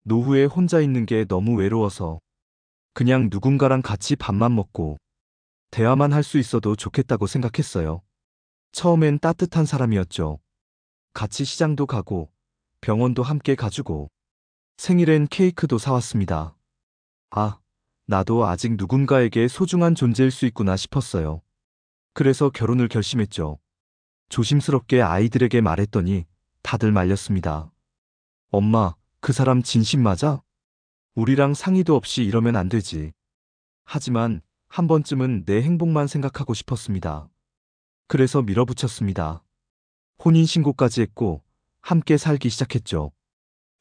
노후에 혼자 있는 게 너무 외로워서 그냥 누군가랑 같이 밥만 먹고 대화만 할 수 있어도 좋겠다고 생각했어요. 처음엔 따뜻한 사람이었죠. 같이 시장도 가고 병원도 함께 가주고 생일엔 케이크도 사왔습니다. 아, 나도 아직 누군가에게 소중한 존재일 수 있구나 싶었어요. 그래서 결혼을 결심했죠. 조심스럽게 아이들에게 말했더니 다들 말렸습니다. 엄마, 그 사람 진심 맞아? 우리랑 상의도 없이 이러면 안 되지. 하지만 한 번쯤은 내 행복만 생각하고 싶었습니다. 그래서 밀어붙였습니다. 혼인신고까지 했고 함께 살기 시작했죠.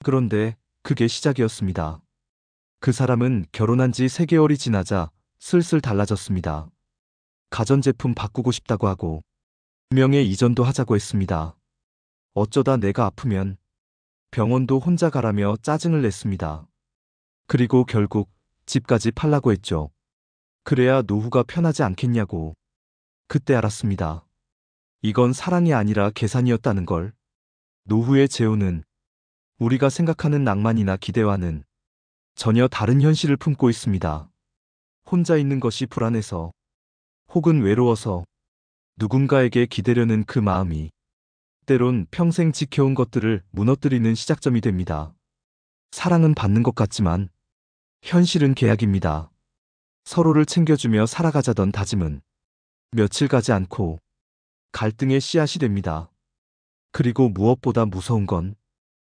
그런데 그게 시작이었습니다. 그 사람은 결혼한 지 3개월이 지나자 슬슬 달라졌습니다. 가전제품 바꾸고 싶다고 하고 명예 이전도 하자고 했습니다. 어쩌다 내가 아프면 병원도 혼자 가라며 짜증을 냈습니다. 그리고 결국 집까지 팔라고 했죠. 그래야 노후가 편하지 않겠냐고. 그때 알았습니다. 이건 사랑이 아니라 계산이었다는 걸. 노후의 재혼은 우리가 생각하는 낭만이나 기대와는 전혀 다른 현실을 품고 있습니다. 혼자 있는 것이 불안해서 혹은 외로워서 누군가에게 기대려는 그 마음이 때론 평생 지켜온 것들을 무너뜨리는 시작점이 됩니다. 사랑은 받는 것 같지만 현실은 계약입니다. 서로를 챙겨주며 살아가자던 다짐은 며칠 가지 않고 갈등의 씨앗이 됩니다. 그리고 무엇보다 무서운 건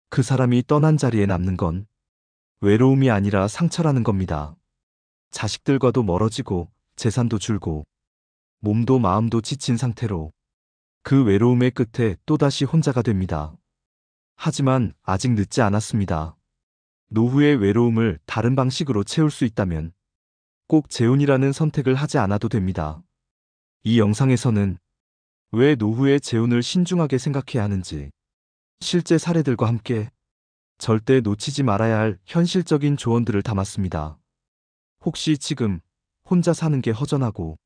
그 사람이 떠난 자리에 남는 건 외로움이 아니라 상처라는 겁니다. 자식들과도 멀어지고 재산도 줄고 몸도 마음도 지친 상태로 그 외로움의 끝에 또다시 혼자가 됩니다. 하지만 아직 늦지 않았습니다. 노후의 외로움을 다른 방식으로 채울 수 있다면 꼭 재혼이라는 선택을 하지 않아도 됩니다. 이 영상에서는 왜 노후의 재혼을 신중하게 생각해야 하는지, 실제 사례들과 함께 절대 놓치지 말아야 할 현실적인 조언들을 담았습니다. 혹시 지금 혼자 사는 게 허전하고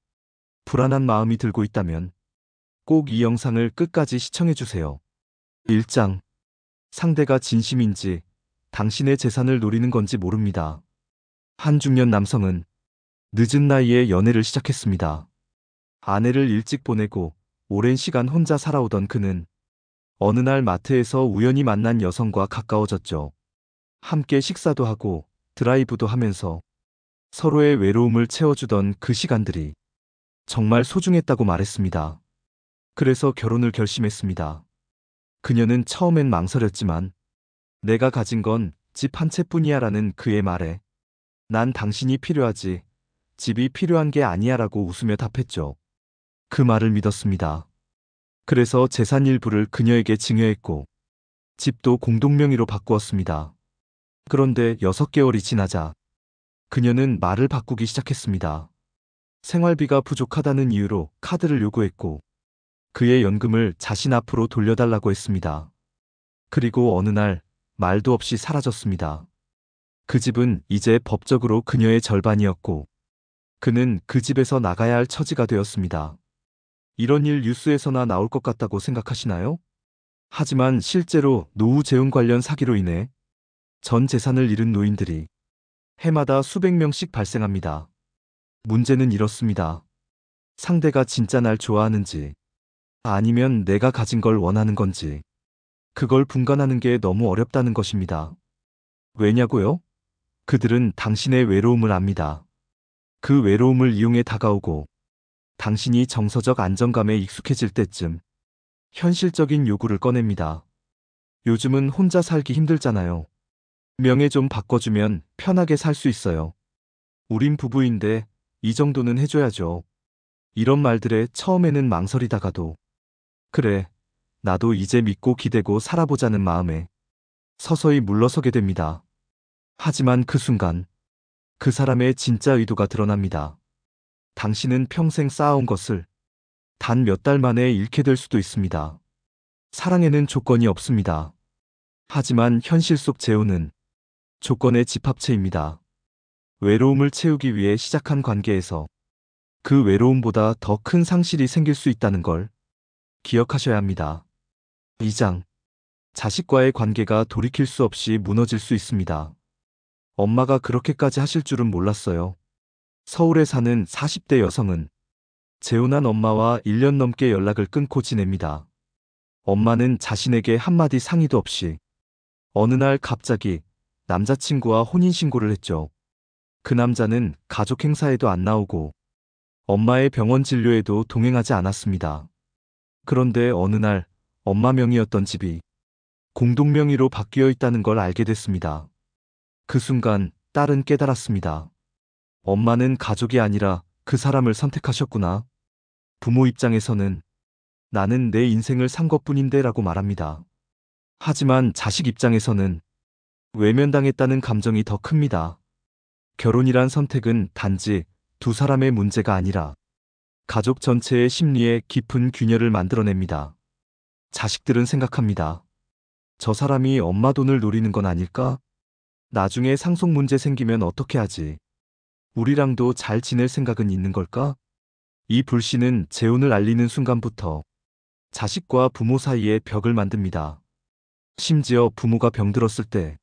불안한 마음이 들고 있다면 꼭 이 영상을 끝까지 시청해주세요. 1장. 상대가 진심인지 당신의 재산을 노리는 건지 모릅니다. 한 중년 남성은 늦은 나이에 연애를 시작했습니다. 아내를 일찍 보내고 오랜 시간 혼자 살아오던 그는 어느 날 마트에서 우연히 만난 여성과 가까워졌죠. 함께 식사도 하고 드라이브도 하면서 서로의 외로움을 채워주던 그 시간들이 정말 소중했다고 말했습니다. 그래서 결혼을 결심했습니다. 그녀는 처음엔 망설였지만 내가 가진 건 집 한 채뿐이야 라는 그의 말에 난 당신이 필요하지 집이 필요한 게 아니야 라고 웃으며 답했죠. 그 말을 믿었습니다. 그래서 재산 일부를 그녀에게 증여했고 집도 공동명의로 바꾸었습니다. 그런데 6개월이 지나자 그녀는 말을 바꾸기 시작했습니다. 생활비가 부족하다는 이유로 카드를 요구했고 그의 연금을 자신 앞으로 돌려달라고 했습니다. 그리고 어느 날 말도 없이 사라졌습니다. 그 집은 이제 법적으로 그녀의 절반이었고 그는 그 집에서 나가야 할 처지가 되었습니다. 이런 일 뉴스에서나 나올 것 같다고 생각하시나요? 하지만 실제로 노후 재혼 관련 사기로 인해 전 재산을 잃은 노인들이 해마다 수백 명씩 발생합니다. 문제는 이렇습니다. 상대가 진짜 날 좋아하는지 아니면 내가 가진 걸 원하는 건지 그걸 분간하는 게 너무 어렵다는 것입니다. 왜냐고요? 그들은 당신의 외로움을 압니다. 그 외로움을 이용해 다가오고 당신이 정서적 안정감에 익숙해질 때쯤 현실적인 요구를 꺼냅니다. 요즘은 혼자 살기 힘들잖아요. 명예 좀 바꿔주면 편하게 살 수 있어요. 우린 부부인데 이 정도는 해줘야죠. 이런 말들에 처음에는 망설이다가도 그래, 나도 이제 믿고 기대고 살아보자는 마음에 서서히 물러서게 됩니다. 하지만 그 순간 그 사람의 진짜 의도가 드러납니다. 당신은 평생 쌓아온 것을 단 몇 달 만에 잃게 될 수도 있습니다. 사랑에는 조건이 없습니다. 하지만 현실 속 재혼은 조건의 집합체입니다. 외로움을 채우기 위해 시작한 관계에서 그 외로움보다 더 큰 상실이 생길 수 있다는 걸 기억하셔야 합니다. 2장. 자식과의 관계가 돌이킬 수 없이 무너질 수 있습니다. 엄마가 그렇게까지 하실 줄은 몰랐어요. 서울에 사는 40대 여성은 재혼한 엄마와 1년 넘게 연락을 끊고 지냅니다. 엄마는 자신에게 한마디 상의도 없이 어느 날 갑자기 남자친구와 혼인신고를 했죠. 그 남자는 가족 행사에도 안 나오고 엄마의 병원 진료에도 동행하지 않았습니다. 그런데 어느 날 엄마 명의였던 집이 공동 명의로 바뀌어 있다는 걸 알게 됐습니다. 그 순간 딸은 깨달았습니다. 엄마는 가족이 아니라 그 사람을 선택하셨구나. 부모 입장에서는 나는 내 인생을 산 것뿐인데 라고 말합니다. 하지만 자식 입장에서는 외면당했다는 감정이 더 큽니다. 결혼이란 선택은 단지 두 사람의 문제가 아니라 가족 전체의 심리에 깊은 균열을 만들어냅니다. 자식들은 생각합니다. 저 사람이 엄마 돈을 노리는 건 아닐까? 나중에 상속 문제 생기면 어떻게 하지? 우리랑도 잘 지낼 생각은 있는 걸까? 이 불신은 재혼을 알리는 순간부터 자식과 부모 사이에 벽을 만듭니다. 심지어 부모가 병들었을 때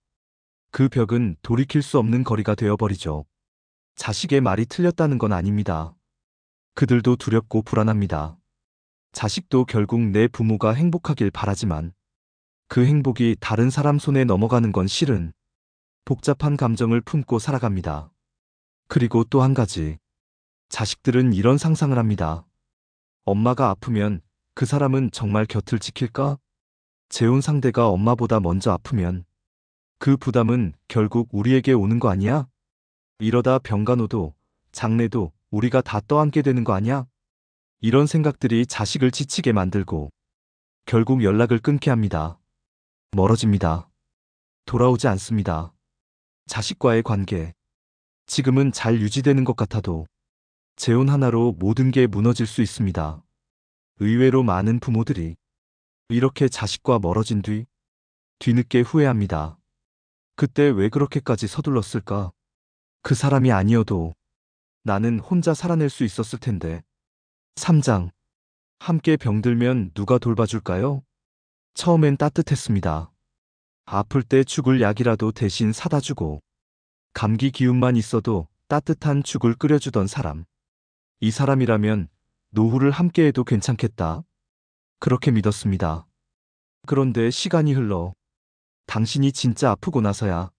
그 벽은 돌이킬 수 없는 거리가 되어버리죠. 자식의 말이 틀렸다는 건 아닙니다. 그들도 두렵고 불안합니다. 자식도 결국 내 부모가 행복하길 바라지만 그 행복이 다른 사람 손에 넘어가는 건 싫은 복잡한 감정을 품고 살아갑니다. 그리고 또 한 가지. 자식들은 이런 상상을 합니다. 엄마가 아프면 그 사람은 정말 곁을 지킬까? 재혼 상대가 엄마보다 먼저 아프면 그 부담은 결국 우리에게 오는 거 아니야? 이러다 병간호도 장례도 우리가 다 떠안게 되는 거 아니야? 이런 생각들이 자식을 지치게 만들고 결국 연락을 끊게 합니다. 멀어집니다. 돌아오지 않습니다. 자식과의 관계. 지금은 잘 유지되는 것 같아도 재혼 하나로 모든 게 무너질 수 있습니다. 의외로 많은 부모들이 이렇게 자식과 멀어진 뒤늦게 후회합니다. 그때 왜 그렇게까지 서둘렀을까? 그 사람이 아니어도 나는 혼자 살아낼 수 있었을 텐데. 3장. 함께 병들면 누가 돌봐줄까요? 처음엔 따뜻했습니다. 아플 때 죽을 약이라도 대신 사다 주고 감기 기운만 있어도 따뜻한 죽을 끓여주던 사람. 이 사람이라면 노후를 함께해도 괜찮겠다. 그렇게 믿었습니다. 그런데 시간이 흘러 당신이 진짜 아프고 나서야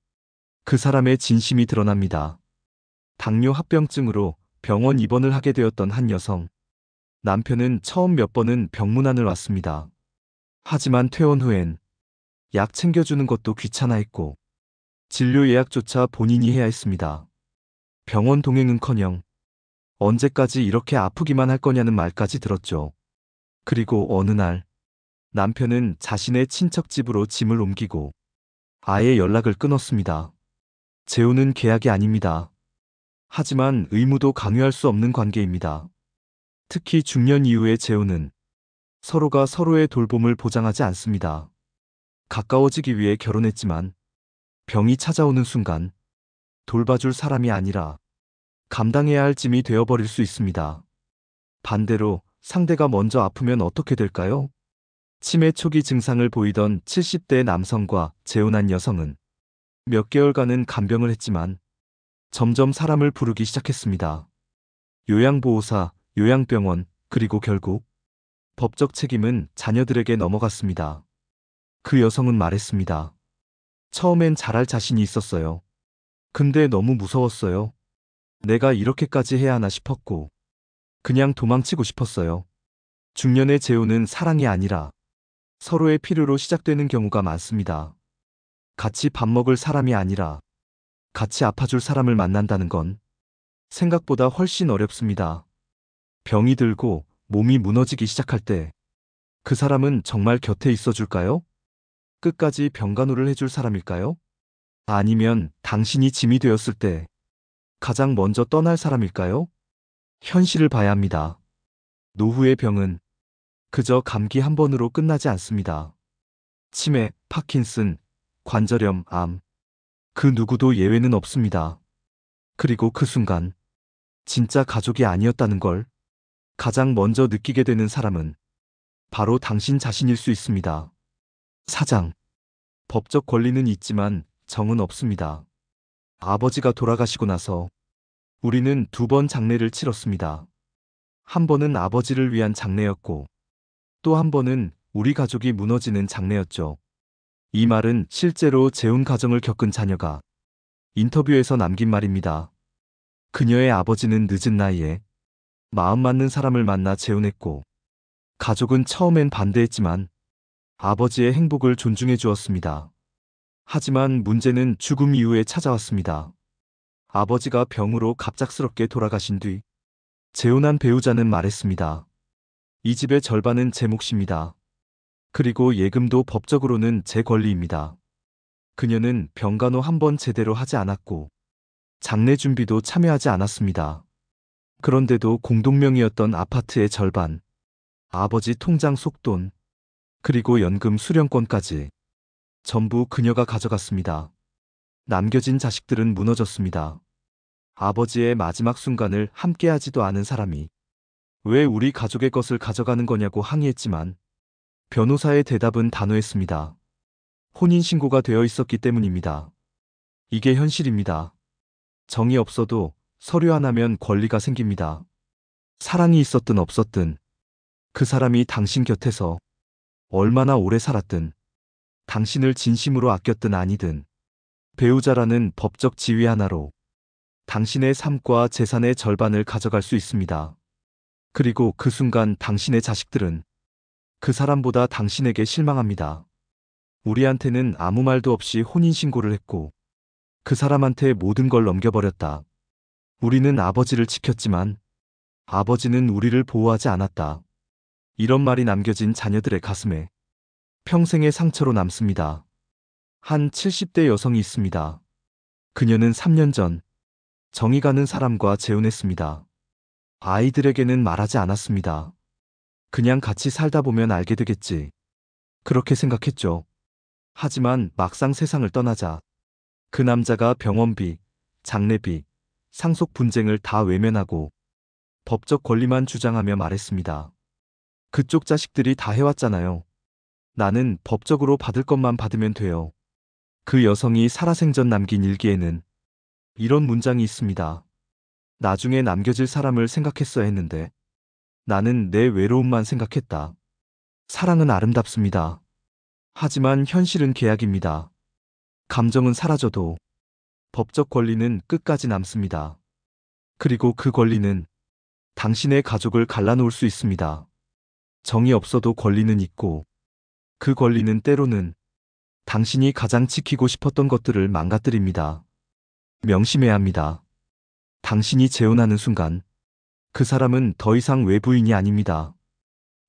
그 사람의 진심이 드러납니다. 당뇨 합병증으로 병원 입원을 하게 되었던 한 여성. 남편은 처음 몇 번은 병문안을 왔습니다. 하지만 퇴원 후엔 약 챙겨주는 것도 귀찮아했고 진료 예약조차 본인이 해야 했습니다. 병원 동행은커녕 언제까지 이렇게 아프기만 할 거냐는 말까지 들었죠. 그리고 어느 날 남편은 자신의 친척 집으로 짐을 옮기고 아예 연락을 끊었습니다. 재혼은 계약이 아닙니다. 하지만 의무도 강요할 수 없는 관계입니다. 특히 중년 이후의 재혼은 서로가 서로의 돌봄을 보장하지 않습니다. 가까워지기 위해 결혼했지만 병이 찾아오는 순간 돌봐줄 사람이 아니라 감당해야 할 짐이 되어버릴 수 있습니다. 반대로 상대가 먼저 아프면 어떻게 될까요? 치매 초기 증상을 보이던 70대 남성과 재혼한 여성은 몇 개월간은 간병을 했지만 점점 사람을 부르기 시작했습니다. 요양보호사, 요양병원, 그리고 결국 법적 책임은 자녀들에게 넘어갔습니다. 그 여성은 말했습니다. 처음엔 잘할 자신이 있었어요. 근데 너무 무서웠어요. 내가 이렇게까지 해야 하나 싶었고 그냥 도망치고 싶었어요. 중년의 재혼은 사랑이 아니라 서로의 필요로 시작되는 경우가 많습니다. 같이 밥 먹을 사람이 아니라 같이 아파줄 사람을 만난다는 건 생각보다 훨씬 어렵습니다. 병이 들고 몸이 무너지기 시작할 때 그 사람은 정말 곁에 있어줄까요? 끝까지 병간호를 해줄 사람일까요? 아니면 당신이 짐이 되었을 때 가장 먼저 떠날 사람일까요? 현실을 봐야 합니다. 노후의 병은 그저 감기 한 번으로 끝나지 않습니다. 치매, 파킨슨, 관절염, 암. 그 누구도 예외는 없습니다. 그리고 그 순간 진짜 가족이 아니었다는 걸 가장 먼저 느끼게 되는 사람은 바로 당신 자신일 수 있습니다. 4장. 법적 권리는 있지만 정은 없습니다. 아버지가 돌아가시고 나서 우리는 2번 장례를 치렀습니다. 한 번은 아버지를 위한 장례였고 또 한 번은 우리 가족이 무너지는 장례였죠. 이 말은 실제로 재혼 가정을 겪은 자녀가 인터뷰에서 남긴 말입니다. 그녀의 아버지는 늦은 나이에 마음 맞는 사람을 만나 재혼했고 가족은 처음엔 반대했지만 아버지의 행복을 존중해 주었습니다. 하지만 문제는 죽음 이후에 찾아왔습니다. 아버지가 병으로 갑작스럽게 돌아가신 뒤 재혼한 배우자는 말했습니다. 이 집의 절반은 제 몫입니다. 그리고 예금도 법적으로는 제 권리입니다. 그녀는 병간호 한 번 제대로 하지 않았고 장례 준비도 참여하지 않았습니다. 그런데도 공동명의였던 아파트의 절반, 아버지 통장 속돈, 그리고 연금 수령권까지 전부 그녀가 가져갔습니다. 남겨진 자식들은 무너졌습니다. 아버지의 마지막 순간을 함께하지도 않은 사람이 왜 우리 가족의 것을 가져가는 거냐고 항의했지만 변호사의 대답은 단호했습니다. 혼인신고가 되어 있었기 때문입니다. 이게 현실입니다. 정이 없어도 서류 하나면 권리가 생깁니다. 사랑이 있었든 없었든 그 사람이 당신 곁에서 얼마나 오래 살았든 당신을 진심으로 아꼈든 아니든 배우자라는 법적 지위 하나로 당신의 삶과 재산의 절반을 가져갈 수 있습니다. 그리고 그 순간 당신의 자식들은 그 사람보다 당신에게 실망합니다. 우리한테는 아무 말도 없이 혼인신고를 했고 그 사람한테 모든 걸 넘겨버렸다. 우리는 아버지를 지켰지만 아버지는 우리를 보호하지 않았다. 이런 말이 남겨진 자녀들의 가슴에 평생의 상처로 남습니다. 한 70대 여성이 있습니다. 그녀는 3년 전 정이 가는 사람과 재혼했습니다. 아이들에게는 말하지 않았습니다. 그냥 같이 살다 보면 알게 되겠지. 그렇게 생각했죠. 하지만 막상 세상을 떠나자 그 남자가 병원비, 장례비, 상속 분쟁을 다 외면하고 법적 권리만 주장하며 말했습니다. 그쪽 자식들이 다 해왔잖아요. 나는 법적으로 받을 것만 받으면 돼요. 그 여성이 살아생전 남긴 일기에는 이런 문장이 있습니다. 나중에 남겨질 사람을 생각했어야 했는데 나는 내 외로움만 생각했다. 사랑은 아름답습니다. 하지만 현실은 계약입니다. 감정은 사라져도 법적 권리는 끝까지 남습니다. 그리고 그 권리는 당신의 가족을 갈라놓을 수 있습니다. 정이 없어도 권리는 있고 그 권리는 때로는 당신이 가장 지키고 싶었던 것들을 망가뜨립니다. 명심해야 합니다. 당신이 재혼하는 순간 그 사람은 더 이상 외부인이 아닙니다.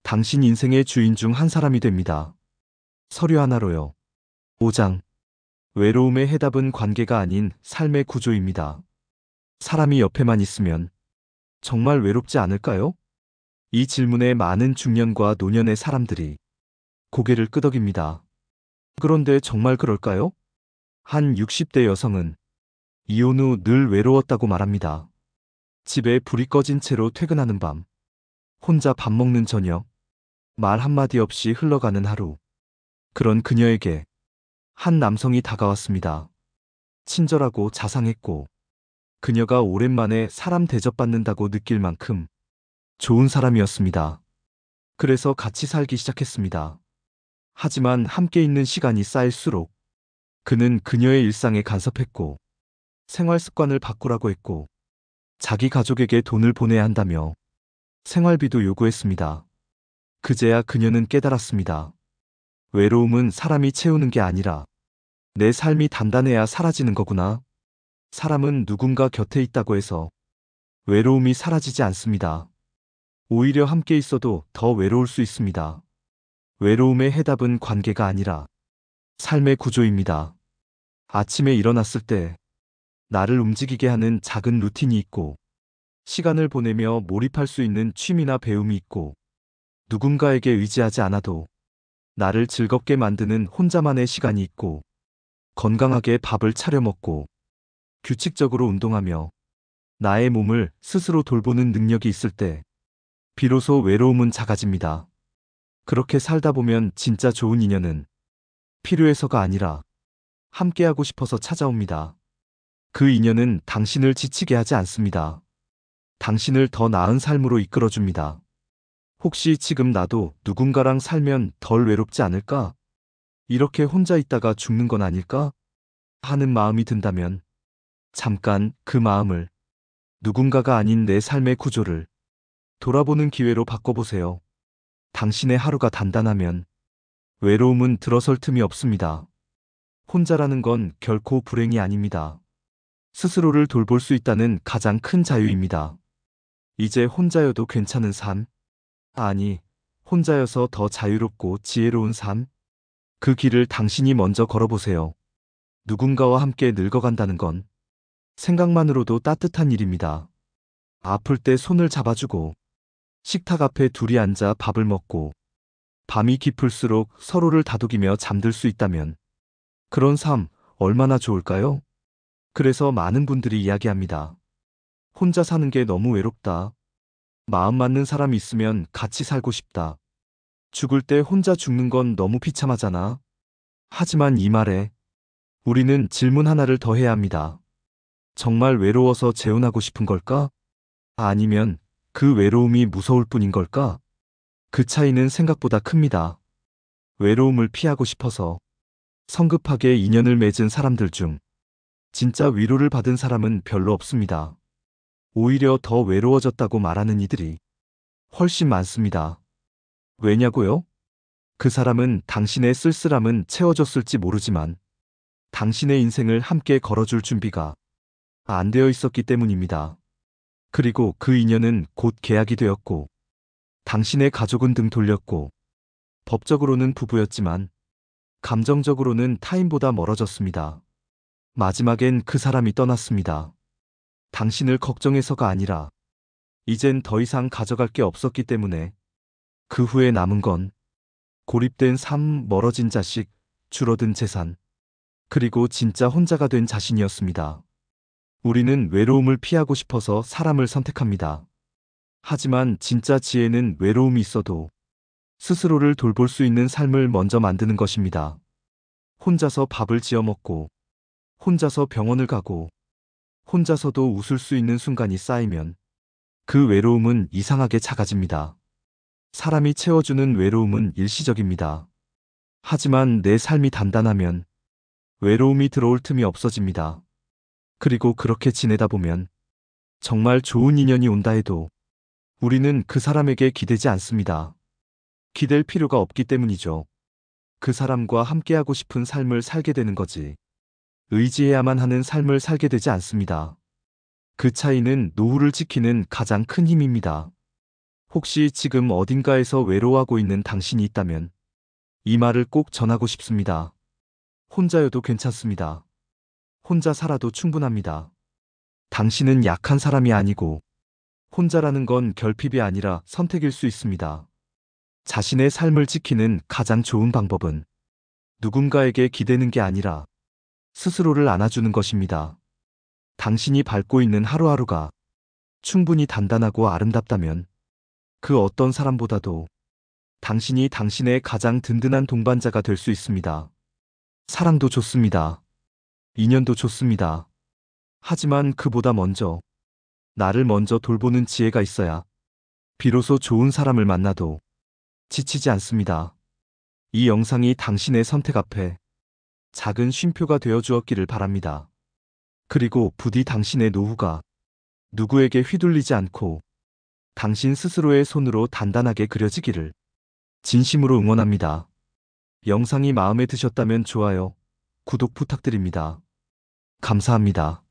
당신 인생의 주인 중 한 사람이 됩니다. 서류 하나로요. 5장. 외로움의 해답은 관계가 아닌 삶의 구조입니다. 사람이 옆에만 있으면 정말 외롭지 않을까요? 이 질문에 많은 중년과 노년의 사람들이 고개를 끄덕입니다. 그런데 정말 그럴까요? 한 60대 여성은 이혼 후 늘 외로웠다고 말합니다. 집에 불이 꺼진 채로 퇴근하는 밤, 혼자 밥 먹는 저녁, 말 한마디 없이 흘러가는 하루. 그런 그녀에게 한 남성이 다가왔습니다. 친절하고 자상했고 그녀가 오랜만에 사람 대접받는다고 느낄 만큼 좋은 사람이었습니다. 그래서 같이 살기 시작했습니다. 하지만 함께 있는 시간이 쌓일수록 그는 그녀의 일상에 간섭했고 생활 습관을 바꾸라고 했고 자기 가족에게 돈을 보내야 한다며 생활비도 요구했습니다. 그제야 그녀는 깨달았습니다. 외로움은 사람이 채우는 게 아니라 내 삶이 단단해야 사라지는 거구나. 사람은 누군가 곁에 있다고 해서 외로움이 사라지지 않습니다. 오히려 함께 있어도 더 외로울 수 있습니다. 외로움의 해답은 관계가 아니라 삶의 구조입니다. 아침에 일어났을 때 나를 움직이게 하는 작은 루틴이 있고 시간을 보내며 몰입할 수 있는 취미나 배움이 있고 누군가에게 의지하지 않아도 나를 즐겁게 만드는 혼자만의 시간이 있고 건강하게 밥을 차려 먹고 규칙적으로 운동하며 나의 몸을 스스로 돌보는 능력이 있을 때 비로소 외로움은 작아집니다. 그렇게 살다 보면 진짜 좋은 인연은 필요해서가 아니라 함께하고 싶어서 찾아옵니다. 그 인연은 당신을 지치게 하지 않습니다. 당신을 더 나은 삶으로 이끌어줍니다. 혹시 지금 나도 누군가랑 살면 덜 외롭지 않을까? 이렇게 혼자 있다가 죽는 건 아닐까? 하는 마음이 든다면 잠깐 그 마음을 누군가가 아닌 내 삶의 구조를 돌아보는 기회로 바꿔보세요. 당신의 하루가 단단하면 외로움은 들어설 틈이 없습니다. 혼자라는 건 결코 불행이 아닙니다. 스스로를 돌볼 수 있다는 가장 큰 자유입니다. 이제 혼자여도 괜찮은 삶? 아니, 혼자여서 더 자유롭고 지혜로운 삶? 그 길을 당신이 먼저 걸어보세요. 누군가와 함께 늙어간다는 건 생각만으로도 따뜻한 일입니다. 아플 때 손을 잡아주고, 식탁 앞에 둘이 앉아 밥을 먹고, 밤이 깊을수록 서로를 다독이며 잠들 수 있다면 그런 삶 얼마나 좋을까요? 그래서 많은 분들이 이야기합니다. 혼자 사는 게 너무 외롭다. 마음 맞는 사람이 있으면 같이 살고 싶다. 죽을 때 혼자 죽는 건 너무 비참하잖아. 하지만 이 말에 우리는 질문 하나를 더 해야 합니다. 정말 외로워서 재혼하고 싶은 걸까? 아니면 그 외로움이 무서울 뿐인 걸까? 그 차이는 생각보다 큽니다. 외로움을 피하고 싶어서 성급하게 인연을 맺은 사람들 중 진짜 위로를 받은 사람은 별로 없습니다. 오히려 더 외로워졌다고 말하는 이들이 훨씬 많습니다. 왜냐고요? 그 사람은 당신의 쓸쓸함은 채워줬을지 모르지만 당신의 인생을 함께 걸어줄 준비가 안 되어 있었기 때문입니다. 그리고 그 인연은 곧 계약이 되었고 당신의 가족은 등 돌렸고 법적으로는 부부였지만 감정적으로는 타인보다 멀어졌습니다. 마지막엔 그 사람이 떠났습니다. 당신을 걱정해서가 아니라 이젠 더 이상 가져갈 게 없었기 때문에 그 후에 남은 건 고립된 삶, 멀어진 자식, 줄어든 재산, 그리고 진짜 혼자가 된 자신이었습니다. 우리는 외로움을 피하고 싶어서 사람을 선택합니다. 하지만 진짜 지혜는 외로움이 있어도 스스로를 돌볼 수 있는 삶을 먼저 만드는 것입니다. 혼자서 밥을 지어 먹고, 혼자서 병원을 가고, 혼자서도 웃을 수 있는 순간이 쌓이면 그 외로움은 이상하게 작아집니다. 사람이 채워주는 외로움은 일시적입니다. 하지만 내 삶이 단단하면 외로움이 들어올 틈이 없어집니다. 그리고 그렇게 지내다 보면 정말 좋은 인연이 온다 해도 우리는 그 사람에게 기대지 않습니다. 기댈 필요가 없기 때문이죠. 그 사람과 함께하고 싶은 삶을 살게 되는 거지. 의지해야만 하는 삶을 살게 되지 않습니다. 그 차이는 노후를 지키는 가장 큰 힘입니다. 혹시 지금 어딘가에서 외로워하고 있는 당신이 있다면 이 말을 꼭 전하고 싶습니다. 혼자여도 괜찮습니다. 혼자 살아도 충분합니다. 당신은 약한 사람이 아니고 혼자라는 건 결핍이 아니라 선택일 수 있습니다. 자신의 삶을 지키는 가장 좋은 방법은 누군가에게 기대는 게 아니라 스스로를 안아주는 것입니다. 당신이 밟고 있는 하루하루가 충분히 단단하고 아름답다면 그 어떤 사람보다도 당신이 당신의 가장 든든한 동반자가 될 수 있습니다. 사랑도 좋습니다. 인연도 좋습니다. 하지만 그보다 먼저 나를 먼저 돌보는 지혜가 있어야 비로소 좋은 사람을 만나도 지치지 않습니다. 이 영상이 당신의 선택 앞에 작은 쉼표가 되어 주었기를 바랍니다. 그리고 부디 당신의 노후가 누구에게 휘둘리지 않고 당신 스스로의 손으로 단단하게 그려지기를 진심으로 응원합니다. 영상이 마음에 드셨다면 좋아요, 구독 부탁드립니다. 감사합니다.